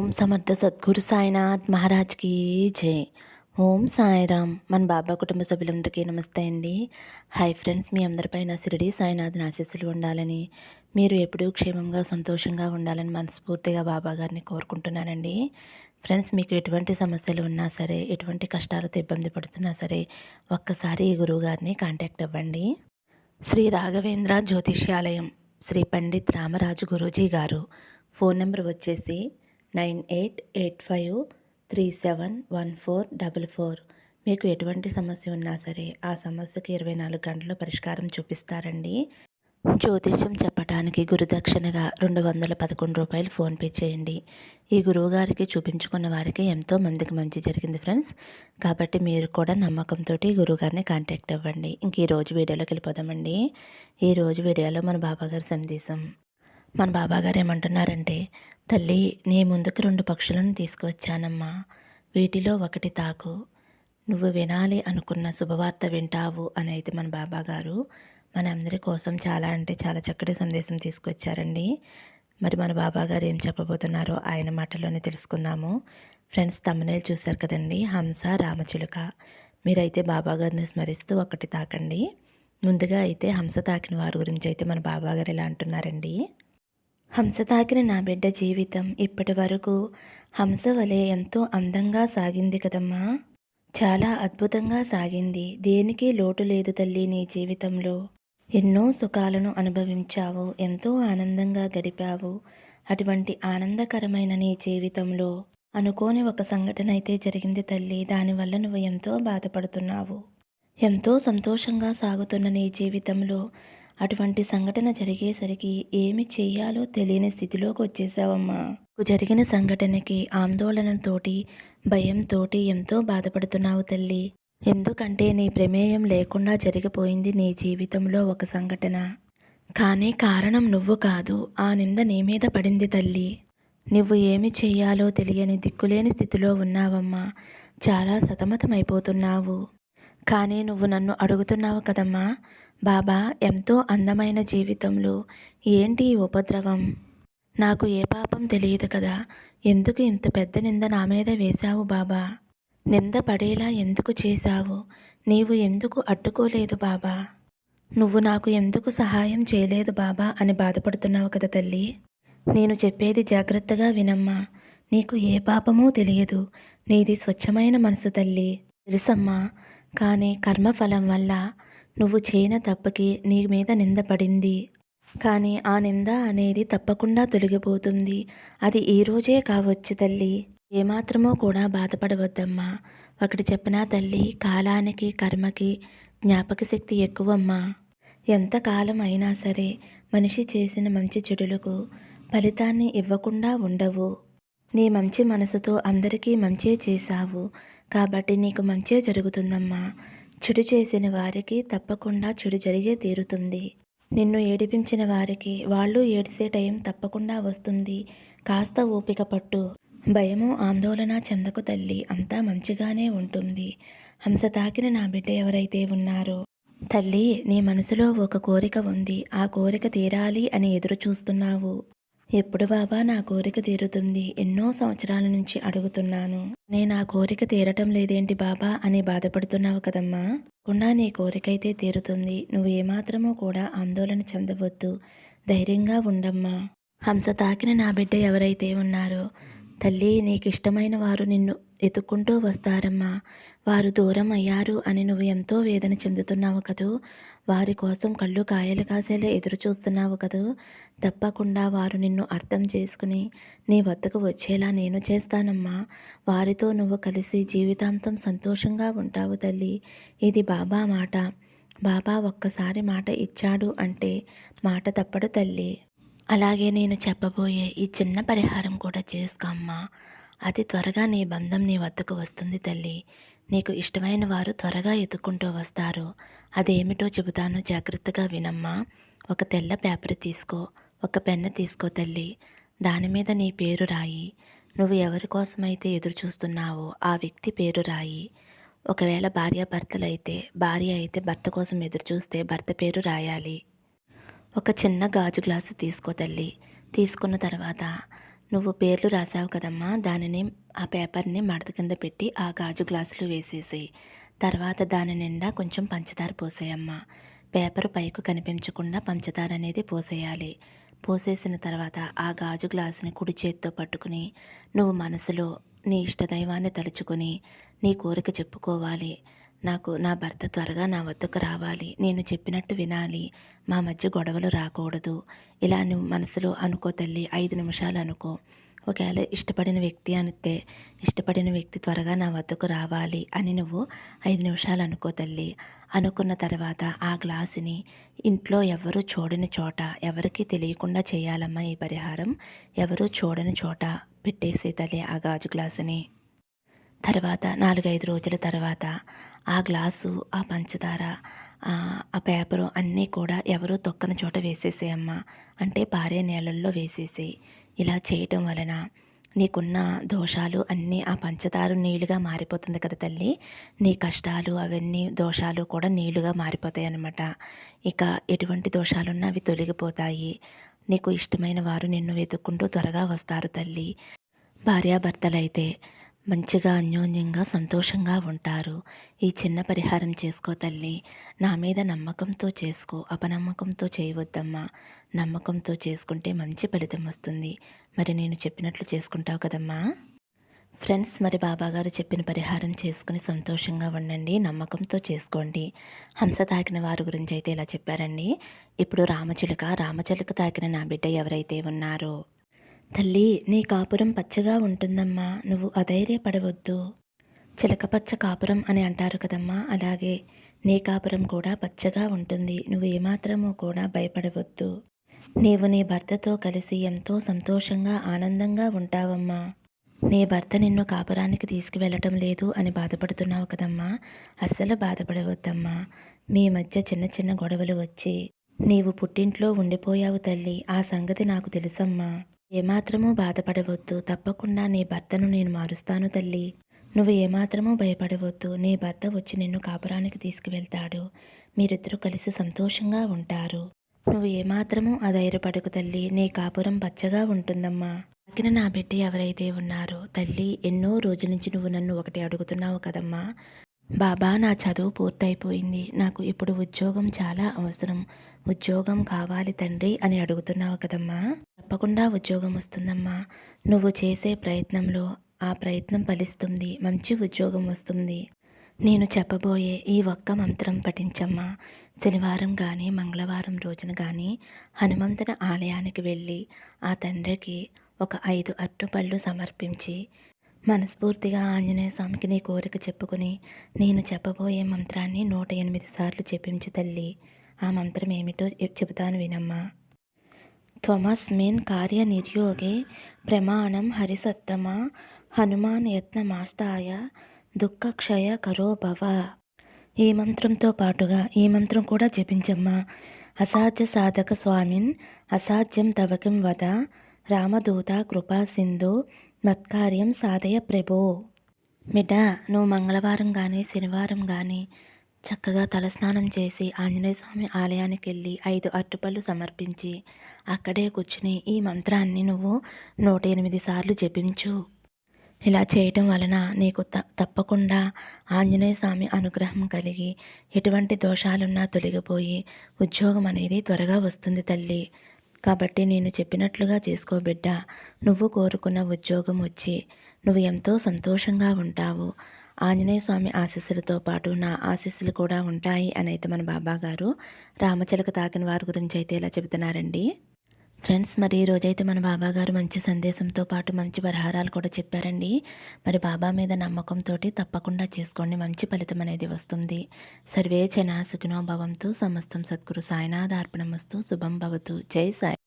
ఓం సమర్థ సద్గురు సాయినాథ్ మహారాజ్కి జై. ఓం సాయిరామ్. మన బాబా కుటుంబ సభ్యులందరికీ నమస్తే అండి. హాయ్ ఫ్రెండ్స్, మీ అందరిపైన షిరిడి సాయినాథ్ ఆశీస్సులు ఉండాలని, మీరు ఎప్పుడూ క్షేమంగా సంతోషంగా ఉండాలని మనస్ఫూర్తిగా బాబా గారిని కోరుకుంటున్నానండి. ఫ్రెండ్స్, మీకు ఎటువంటి సమస్యలు ఉన్నా సరే, ఎటువంటి కష్టాలతో ఇబ్బంది పడుతున్నా సరే, ఒక్కసారి ఈ గురువు గారిని కాంటాక్ట్ అవ్వండి. శ్రీ రాఘవేంద్ర జ్యోతిష్యాలయం, శ్రీ పండిత్ రామరాజు గురూజీ గారు. ఫోన్ నెంబర్ వచ్చేసి 9885371444. మీకు ఎటువంటి సమస్య ఉన్నా సరే ఆ సమస్యకు 24 గంటల్లో పరిష్కారం చూపిస్తారండి. జ్యోతిష్యం చెప్పడానికి గురుదక్షిణగా 211 రూపాయలు ఫోన్పే చేయండి. ఈ గురువుగారికి చూపించుకున్న వారికి ఎంతో మందికి మంచి జరిగింది ఫ్రెండ్స్. కాబట్టి మీరు కూడా నమ్మకంతో గురువుగారిని కాంటాక్ట్ అవ్వండి. ఇంక ఈరోజు వీడియోలోకి వెళ్ళిపోదామండి. ఈరోజు వీడియోలో మన బాబాగారి సందేశం. మన బాబాగారు ఏమంటున్నారంటే, తల్లి, నీ ముందుకు 2 పక్షులను తీసుకువచ్చానమ్మా. వీటిలో ఒకటి తాకు. నువ్వు వినాలి అనుకున్న శుభవార్త వింటావు అని అయితే మన బాబాగారు మనందరి కోసం చాలా అంటే చాలా చక్కటి సందేశం తీసుకొచ్చారండి. మరి మన బాబాగారు ఏం చెప్పబోతున్నారో ఆయన మాటల్లోనే తెలుసుకుందాము. ఫ్రెండ్స్, తమ్మునేలు చూశారు కదండి, హంస రామచిలుక. మీరైతే బాబాగారిని స్మరిస్తూ ఒకటి తాకండి. ముందుగా అయితే హంస తాకిన వారి గురించి అయితే మన బాబాగారు ఇలా అంటున్నారండి. హంస తాకిన నా బిడ్డ జీవితం ఇప్పటి వరకు హంస వలె ఎంతో అందంగా సాగింది కదమ్మా. చాలా అద్భుతంగా సాగింది. దేనికి లోటు లేదు తల్లి. నీ జీవితంలో ఎన్నో సుఖాలను అనుభవించావు, ఎంతో ఆనందంగా గడిపావు. అటువంటి ఆనందకరమైన నీ జీవితంలో అనుకోని ఒక సంఘటన అయితే జరిగింది తల్లి. దానివల్ల నువ్వు ఎంతో బాధపడుతున్నావు. ఎంతో సంతోషంగా సాగుతున్న నీ జీవితంలో అటువంటి సంఘటన జరిగేసరికి ఏమి చెయ్యాలో తెలియని స్థితిలోకి వచ్చేసావమ్మా. జరిగిన సంఘటనకి ఆందోళనతోటి, భయంతోటి ఎంతో బాధపడుతున్నావు తల్లి. ఎందుకంటే నీ ప్రమేయం లేకుండా జరిగిపోయింది నీ జీవితంలో ఒక సంఘటన. కానీ కారణం నువ్వు కాదు. ఆ నింద నీ మీద పడింది తల్లి. నువ్వు ఏమి చెయ్యాలో తెలియని దిక్కులేని స్థితిలో ఉన్నావమ్మా. చాలా సతమతమైపోతున్నావు. కానీ నువ్వు నన్ను అడుగుతున్నావు కదమ్మా, బాబా, ఎంతో అందమైన జీవితంలో ఏంటి ఉపద్రవం? నాకు ఏ పాపం తెలియదు కదా, ఎందుకు ఇంత పెద్ద నింద నా మీద వేశావు బాబా? నింద పడేలా ఎందుకు చేశావు? నీవు ఎందుకు అడ్డుకోలేదు బాబా? నువ్వు నాకు ఎందుకు సహాయం చేయలేదు బాబా అని బాధపడుతున్నావు కదా తల్లి. నేను చెప్పేది జాగ్రత్తగా వినమ్మా. నీకు ఏ పాపమూ తెలియదు. నీది స్వచ్ఛమైన మనసు తల్లి, తెలుసమ్మా. కానీ కర్మఫలం వల్ల నువ్వు చేయని తప్పుకి నీ మీద నింద పడింది. కానీ ఆ నింద అనేది తప్పకుండా తొలగిపోతుంది. అది ఈరోజే కావచ్చు తల్లి. ఏమాత్రమో కూడా బాధపడవద్దమ్మా. ఒకటి చెప్పనా తల్లి, కాలానికి కర్మకి జ్ఞాపక శక్తి ఎక్కువమ్మా. ఎంతకాలం అయినా సరే మనిషి చేసిన మంచి చెడులకు ఫలితాన్ని ఇవ్వకుండా ఉండవు. నీ మంచి మనసుతో అందరికీ మంచే చేశావు కాబట్టి నీకు మంచే జరుగుతుందమ్మా. చెడు చేసిన వారికి తప్పకుండా చెడు జరిగే తీరుతుంది. నిన్ను ఏడిపించిన వారికి వాళ్ళు ఏడిసే టైం తప్పకుండా వస్తుంది. కాస్త ఓపిక పట్టు. భయము ఆందోళన చెందకు తల్లి, అంతా మంచిగానే ఉంటుంది. హంస తాకిన నా బిడ్డ ఎవరైతే ఉన్నారో తల్లి, నీ మనసులో ఒక కోరిక ఉంది. ఆ కోరిక తీరాలి అని ఎదురు చూస్తున్నావు. ఎప్పుడు బాబా నా కోరిక తీరుతుంది? ఎన్నో సంవత్సరాల నుంచి అడుగుతున్నాను. నేను ఆ కోరిక తీరటం లేదేంటి బాబా అని బాధపడుతున్నావు కదమ్మా. తప్పకుండా నీ కోరికైతే తీరుతుంది. నువ్వు ఏమాత్రమో కూడా ఆందోళన చెందవద్దు. ధైర్యంగా ఉండమ్మా. హంస తాకిన నా బిడ్డ ఎవరైతే ఉన్నారో తల్లి, నీకు ఇష్టమైన వారు నిన్ను ఎత్తుక్కుంటూ వస్తారమ్మా. వారు దూరం అయ్యారు అని నువ్వు ఎంతో వేదన చెందుతున్నావు కదూ. వారి కోసం కళ్ళు కాయలు కాసేలా ఎదురు చూస్తున్నావు కదూ. తప్పకుండా వారు నిన్ను అర్థం చేసుకుని నీ వద్దకు వచ్చేలా నేను చేస్తానమ్మా. వారితో నువ్వు కలిసి జీవితాంతం సంతోషంగా ఉంటావు తల్లి. ఇది బాబా మాట. బాబా ఒక్కసారి మాట ఇచ్చాడు అంటే మాట తప్పడు తల్లి. అలాగే నేను చెప్పబోయే ఈ చిన్న పరిహారం కూడా చేసుకోమ్మా. అతి త్వరగా నీ బంధం నీ వద్దకు వస్తుంది తల్లి. నీకు ఇష్టమైన వారు త్వరగా ఎత్తుక్కుంటూ వస్తారు. అదేమిటో చెబుతాను, జాగ్రత్తగా వినమ్మా. ఒక తెల్ల పేపర్ తీసుకో, ఒక పెన్ను తీసుకో తల్లి. దాని మీద నీ పేరు రాయి. నువ్వు ఎవరి కోసమైతే ఎదురు చూస్తున్నావో ఆ వ్యక్తి పేరు రాయి. ఒకవేళ భార్యాభర్తలైతే భార్య అయితే భర్త కోసం ఎదురు చూస్తే భర్త పేరు రాయాలి. ఒక చిన్న గాజు గ్లాసు తీసుకో తల్లి. తీసుకున్న తర్వాత నువ్వు పేర్లు రాసావు కదమ్మా, దానిని ఆ పేపర్‌ని మడత కింద పెట్టి ఆ గాజు గ్లాసులో వేసేసేయి. తర్వాత దాని నిండా కొంచెం పంచదార పోసేయమ్మా. పేపరు పైకి కనిపించకుండా పంచదార అనేది పోసేయాలి. పోసేసిన తర్వాత ఆ గాజు గ్లాసుని కుడి చేత్తో పట్టుకుని నువ్వు మనసులో నీ ఇష్టదైవాన్ని తలుచుకొని నీ కోరిక చెప్పుకోవాలి. నాకు నా భర్త త్వరగా నా వద్దకు రావాలి. నేను చెప్పినట్టు వినాలి. మా మధ్య గొడవలు రాకూడదు. ఇలా నువ్వు మనసులో అనుకో తల్లి. 5 నిమిషాలు అనుకో. ఒకవేళ ఇష్టపడిన వ్యక్తి అనితే ఇష్టపడిన వ్యక్తి త్వరగా నా వద్దకు రావాలి అని నువ్వు 5 నిమిషాలు అనుకో తల్లి. అనుకున్న తర్వాత ఆ గ్లాసుని ఇంట్లో ఎవరూ చూడని చోట, ఎవరికీ తెలియకుండా చేయాలమ్మా ఈ పరిహారం. ఎవరూ చూడని చోట పెట్టేసేయి తల్లి ఆ గాజు గ్లాసుని. తర్వాత 4, 5 రోజుల తర్వాత ఆ గ్లాసు, ఆ పంచదార, ఆ పేపరు అన్నీ కూడా ఎవరు తొక్కని చోట వేసేసేయమ్మా. అంటే పారే నీళ్ళల్లో వేసేసేయి. ఇలా చేయటం వలన నీకున్న దోషాలు అన్నీ ఆ పంచదార నీళ్ళుగా మారిపోతుంది కదా తల్లి. నీ కష్టాలు అవన్నీ దోషాలు కూడా నీళ్ళుగా మారిపోతాయి అన్నమాట. ఇక ఎటువంటి దోషాలున్నా అవి తొలగిపోతాయి. నీకు ఇష్టమైన వారు నిన్ను వెతుక్కుంటూ త్వరగా వస్తారు తల్లి. భార్యాభర్తలైతే మంచిగా అన్యోన్యంగా సంతోషంగా ఉంటారు. ఈ చిన్న పరిహారం చేసుకో తల్లి. నా మీద నమ్మకంతో చేసుకో. అపనమ్మకంతో చేయవద్దమ్మా. నమ్మకంతో చేసుకుంటే మంచి ఫలితం వస్తుంది. మరి నేను చెప్పినట్లు చేసుకుంటావు కదమ్మా. ఫ్రెండ్స్, మరి బాబాగారు చెప్పిన పరిహారం చేసుకుని సంతోషంగా ఉండండి. నమ్మకంతో చేసుకోండి. హంస తాకిన వారి గురించి అయితే ఇలా చెప్పారండి. ఇప్పుడు రామచిలుక తాకిన నా బిడ్డ ఎవరైతే ఉన్నారో, తల్లి నీ కాపురం పచ్చగా ఉంటుందమ్మా. నువ్వు అధైర్యపడవద్దు. చిలకపచ్చ కాపురం అని అంటారు కదమ్మా, అలాగే నీ కాపురం కూడా పచ్చగా ఉంటుంది. నువ్వు ఏమాత్రమూ కూడా భయపడవద్దు. నీవు నీ భర్తతో కలిసి ఎంతో సంతోషంగా ఆనందంగా ఉంటావమ్మా. నీ భర్త నిన్ను కాపురానికి తీసుకువెళ్ళటం లేదు అని బాధపడుతున్నావు కదమ్మా. అస్సలు బాధపడవద్దమ్మా. మీ మధ్య చిన్న చిన్న గొడవలు వచ్చి నీవు పుట్టింట్లో ఉండిపోయావు తల్లి. ఆ సంగతి నాకు తెలుసమ్మా. ఏమాత్రమూ బాధపడవద్దు. తప్పకుండా నీ భర్తను నేను మారుస్తాను తల్లి. నువ్వు ఏమాత్రమూ భయపడవద్దు. నీ భర్త వచ్చి నిన్ను కాపురానికి తీసుకువెళ్తాడు. మీరిద్దరూ కలిసి సంతోషంగా ఉంటారు. నువ్వు ఏమాత్రమూ అధైర్యపడకు తల్లి. నీ కాపురం పచ్చగా ఉంటుందమ్మా. తగిన నా బిడ్డ ఎవరైతే ఉన్నారో తల్లి, ఎన్నో రోజుల నుంచి నువ్వు నన్ను ఒకటి అడుగుతున్నావు కదమ్మా. బాబా, నా చదువు పూర్తయిపోయింది. నాకు ఇప్పుడు ఉద్యోగం చాలా అవసరం. ఉద్యోగం కావాలి తండ్రి అని అడుగుతున్నావు కదమ్మా. తప్పకుండా ఉద్యోగం వస్తుందమ్మా. నువ్వు చేసే ప్రయత్నంలో ఆ ప్రయత్నం ఫలిస్తుంది. మంచి ఉద్యోగం వస్తుంది. నేను చెప్పబోయే ఈ ఒక్క మంత్రం పఠించమ్మా. శనివారం కానీ మంగళవారం రోజున కానీ హనుమంతుని ఆలయానికి వెళ్ళి ఆ తండ్రికి ఒక 5 అరటిపళ్ళు సమర్పించి మనస్ఫూర్తిగా ఆంజనేయ స్వామికి నీ కోరిక చెప్పుకుని నేను చెప్పబోయే మంత్రాన్ని 108 సార్లు చెప్పించు తల్లి. ఆ మంత్రం ఏమిటో చెబుతాను వినమ్మా. త్వమస్మిన్ కార్యనిర్యోగే ప్రమాణం హరిసత్తమ హనుమాన్ యత్నమాస్తాయ దుఃఖక్షయ కరో భవ. ఈ మంత్రంతో పాటుగా ఈ మంత్రం కూడా జపించమ్మా. అసాధ్య సాధక స్వామిన్ అసాధ్యం తవకిం వద రామదూత కృపా సింధు మత్కార్యం సాధయ ప్రభో. బిడ్డ, నువ్వు మంగళవారం కానీ శనివారం కానీ చక్కగా తలస్నానం చేసి ఆంజనేయ స్వామి ఆలయానికి వెళ్ళి 5 అరటిపళ్ళు సమర్పించి అక్కడే కూర్చుని ఈ మంత్రాన్ని నువ్వు 108 సార్లు జపించు. ఇలా చేయటం వలన నీకు తప్పకుండా ఆంజనేయ స్వామి అనుగ్రహం కలిగి ఎటువంటి దోషాలున్నా తొలగిపోయి ఉద్యోగం అనేది త్వరగా వస్తుంది తల్లి. కాబట్టి నేను చెప్పినట్లుగా చేసుకో బిడ్డ. నువ్వు కోరుకున్న ఉద్యోగం వచ్చి నువ్వు ఎంతో సంతోషంగా ఉంటావు. ఆంజనేయ స్వామి ఆశీస్సులతో పాటు నా ఆశీస్సులు కూడా ఉంటాయి అని అయితే మన బాబాగారు రామచిలక తాకిన వారి గురించి అయితే ఇలా చెబుతున్నారండి. ఫ్రెండ్స్, మరి ఈరోజైతే మన బాబాగారు మంచి సందేశంతో పాటు మంచి పరిహారాలు కూడా చెప్పారండి. మరి బాబా మీద నమ్మకంతో తప్పకుండా చేసుకోండి. మంచి ఫలితం అనేది వస్తుంది. సర్వే జనా సుఖినో భవంతు. సమస్తం సద్గురు సాయినాథార్పణమస్తు. శుభం భవతు. జై సాయి.